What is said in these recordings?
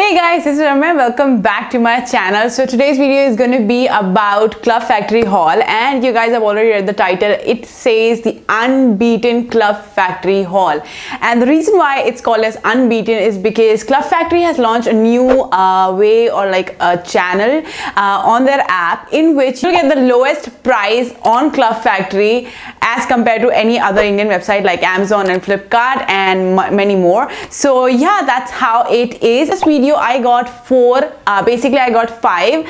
Hey guys, this is Ramya. Welcome back to my channel. So today's video is going to be about Club Factory haul, and you guys have already read the title. It says the Unbeaten Club Factory haul, and the reason why it's called as Unbeaten is because Club Factory has launched a new way or like a channel on their app in which you get the lowest price on Club Factory as compared to any other Indian website like Amazon and Flipkart and many more. So yeah, that's how it is. This video I got basically I got 5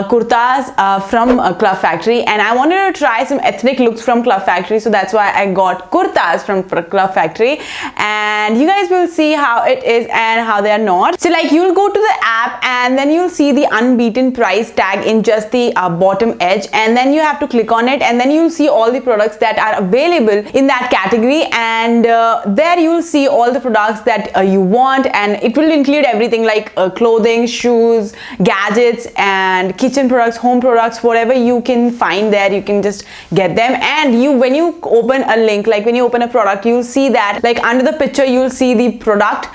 kurtas from Club Factory, and I wanted to try some ethnic looks from Club Factory, so that's why I got kurtas from Club Factory, and you guys will see how it is and how they are not. So like, you'll go to the app and then you'll see the Unbeaten price tag in just the bottom edge, and then you have to click on it, and then you'll see all the products that are available in that category, and there you'll see all the products that you want, and it will include everything like clothing, shoes, gadgets, and kitchen products, home products, whatever you can find there, you can just get them. And when you open a link, like when you open a product, you'll see that like under the picture you'll see the product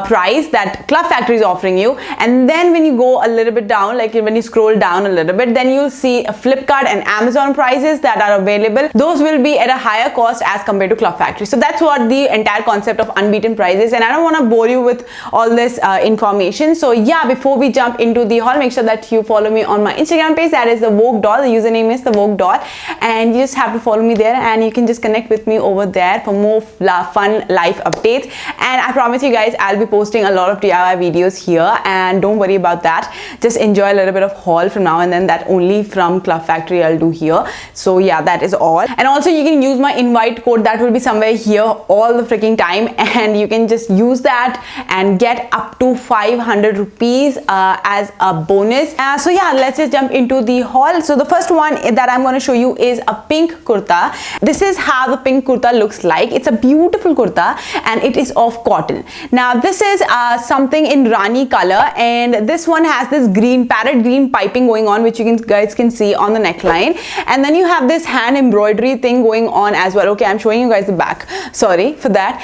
price that Club Factory is offering you, and then when you go a little bit down, like when you scroll down a little bit, then you'll see Flipkart and Amazon prices that are available. Those will be at a higher cost as compared to Club Factory. So that's what the entire concept of Unbeaten prices, and I don't want to bore you with all this information. So yeah, before we jump into the haul, make sure that you follow me on my Instagram page, that is the Vogue Doll. The username is the Vogue Doll, and you just have to follow me there, and you can just connect with me over there for more fun life updates. And I promise you guys, I'll be posting a lot of DIY videos here, and don't worry about that. Just enjoy a little bit of haul from now and then. That only from Club Factory I'll do here. So yeah, that is all. And also you can use my invite code, that will be somewhere here all the freaking time, and you can just use that and get up to 500 rupees as a bonus. So yeah, let's just jump into the haul. So the first one that I'm going to show you is a pink kurta. This is how the pink kurta looks like. It's a beautiful kurta, and it is of cotton. Now this is something in Rani color, and this one has this parrot green piping going on, which you guys can see on the neckline, and then you have this hand embroidery thing going on as well. Okay, I'm showing you guys the back, sorry for that.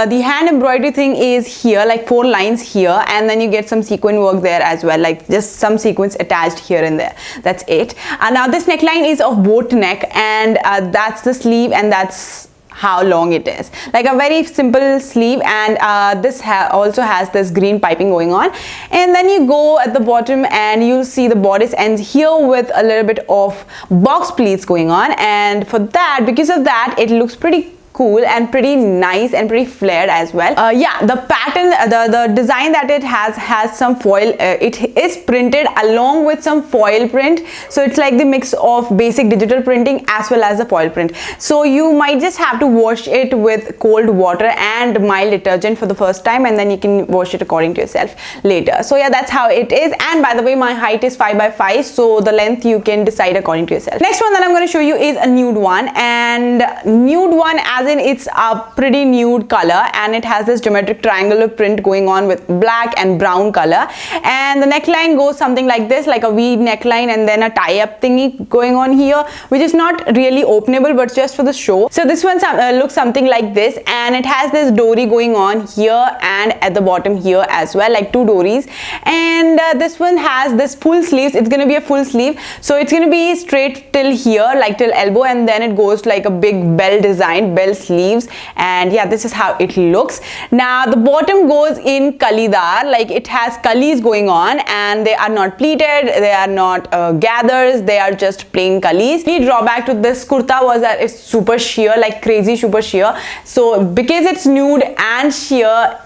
The hand embroidery thing is here, like 4 lines here, and then you get some sequin work there as well, like just some sequins attached here and there. That's it. Now this neckline is of boat neck, and that's the sleeve, and that's how long it is, like a very simple sleeve, and this also has this green piping going on. And then you go at the bottom and you'll see the bodice ends here with a little bit of box pleats going on, and for that, because of that, it looks pretty cool and pretty nice and pretty flared as well. Yeah, the pattern, the design that it has some foil. It is printed along with some foil print, so it's like the mix of basic digital printing as well as the foil print. So you might just have to wash it with cold water and mild detergent for the first time, and then you can wash it according to yourself later. So yeah, that's how it is. And by the way, my height is 5 by 5, so the length you can decide according to yourself. Next one that I'm going to show you is a nude one, and nude one as in it's a pretty nude color, and it has this geometric triangular print going on with black and brown color, and the neckline goes something like this, like a V neckline, and then a tie-up thingy going on here, which is not really openable but just for the show. So this one looks something like this, and it has this dory going on here and at the bottom here as well, like 2 dories. And this one has this full sleeves. It's going to be a full sleeve, so it's going to be straight till here, like till elbow, and then it goes like a big bell design, bell sleeves. And yeah, this is how it looks. Now the bottom goes in kalidar, like it has kalis going on, and they are not pleated, they are not gathers, they are just plain kalis. The drawback to this kurta was that it's super sheer, like crazy super sheer. So because it's nude and sheer,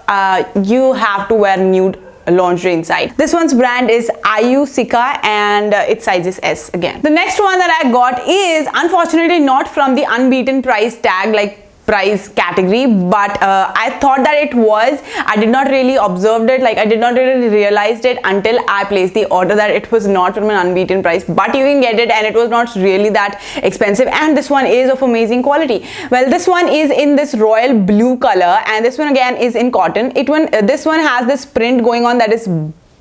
you have to wear nude lingerie inside. This one's brand is Ayusika, and its size is S again. The next one that I got is unfortunately not from the Unbeaten price tag, like price category, but I thought that it was. I did not really observe it, like I did not really realize it until I placed the order that it was not from an Unbeaten price, but you can get it, and it was not really that expensive, and this one is of amazing quality. Well, this one is in this royal blue color, and this one again is in cotton. This one has this print going on that is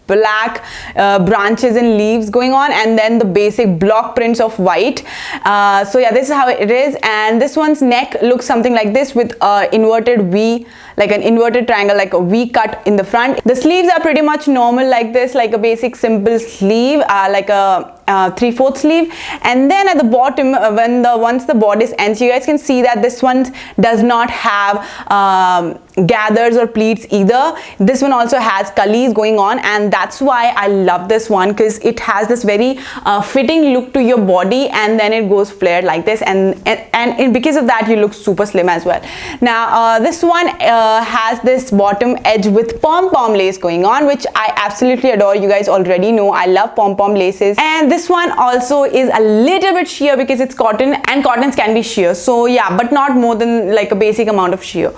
black branches and leaves going on, and then the basic block prints of white. So yeah, this is how it is. And this one's neck looks something like this, with inverted V, like an inverted triangle, like a V cut in the front. The sleeves are pretty much normal like this, like a basic simple sleeve, like a 3/4 sleeve. And then at the bottom, once the bodice ends, you guys can see that this one does not have gathers or pleats either. This one also has cullies going on, and that's why I love this one, because it has this very fitting look to your body, and then it goes flared like this, and because of that you look super slim as well. Now this one has this bottom edge with pom-pom lace going on, which I absolutely adore. You guys already know I love pom-pom laces. And this one also is a little bit sheer because it's cotton, and cottons can be sheer, so yeah, but not more than like a basic amount of sheer.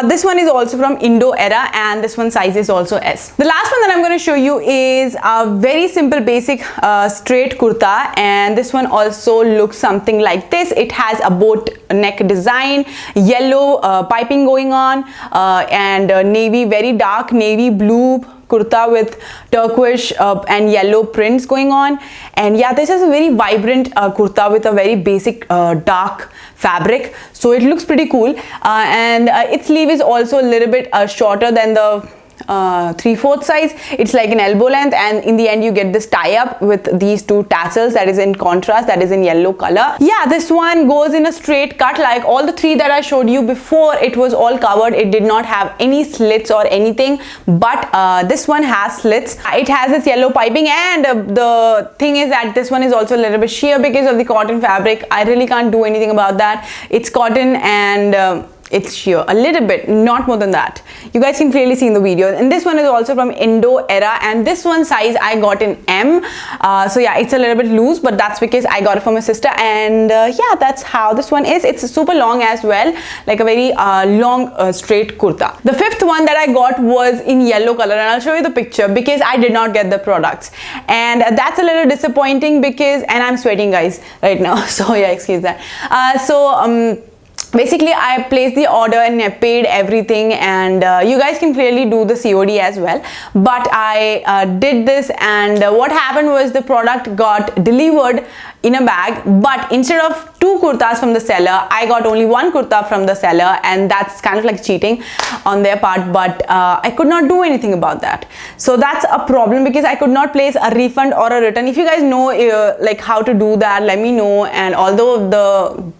This one is also from Indo era, and this one size is also S. The last one that I'm going to show you is a very simple basic straight kurta, and this one also looks something like this. It has a boat neck design, yellow piping going on, and navy, very dark navy blue kurta with turquoise and yellow prints going on. And yeah, this is a very vibrant kurta with a very basic dark fabric, so it looks pretty cool. And its sleeve is also a little bit shorter than the 3/4 size. It's like an elbow length, and in the end you get this tie up with these two tassels that is in contrast, that is in yellow color. Yeah, this one goes in a straight cut like all the three that I showed you before. It was all covered, it did not have any slits or anything, but this one has slits. It has this yellow piping, and the thing is that this one is also a little bit sheer because of the cotton fabric. I really can't do anything about that. It's cotton, and it's sheer a little bit, not more than that. You guys can clearly see in the video. And this one is also from Indo era, and this one size I got in M. So yeah, it's a little bit loose, but that's because I got it for my sister. And yeah, that's how this one is. It's super long as well, like a very long straight kurta. The fifth one that I got was in yellow color, and I'll show you the picture because I did not get the products, and that's a little disappointing because, and I'm sweating guys right now, so yeah, excuse that. Basically I placed the order and I paid everything, and you guys can clearly do the COD as well, but I did this, and what happened was the product got delivered in a bag, but instead of 2 kurtas from the seller, I got only 1 kurta from the seller, and that's kind of like cheating on their part. But I could not do anything about that, so that's a problem because I could not place a refund or a return. If you guys know like how to do that, let me know. And although the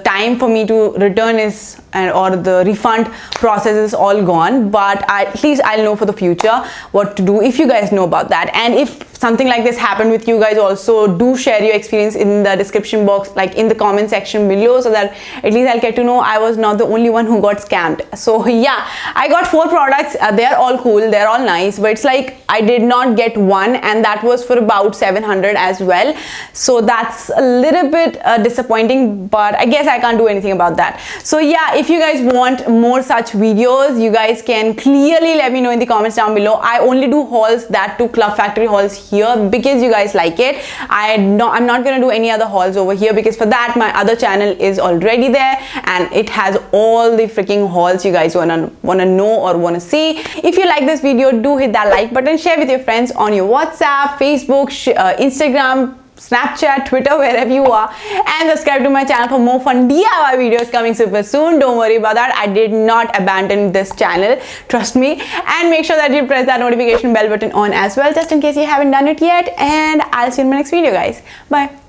time for me to return is or the refund process is all gone, but at least I'll know for the future what to do if you guys know about that. And if something like this happened with you guys also, do share your experience in the description box, like in the comment section below, so that at least I'll get to know I was not the only one who got scammed. So yeah, I got 4 products. They're all cool, they're all nice, but it's like I did not get one, and that was for about 700 as well. So that's a little bit disappointing, but I guess I can't do anything about that. So yeah, if you guys want more such videos, you guys can clearly let me know in the comments down below. I only do hauls, that to Club Factory hauls here, because you guys like it. I'm not gonna do any other hauls over here, because for that my other channel is already there, and it has all the freaking hauls you guys wanna know or wanna see. If you like this video, do hit that like button, share with your friends on your WhatsApp, Facebook, Instagram, Snapchat, Twitter, wherever you are, and subscribe to my channel for more fun DIY videos coming super soon. Don't worry about that, I did not abandon this channel, trust me. And make sure that you press that notification bell button on as well, just in case you haven't done it yet. And I'll see you in my next video guys. Bye.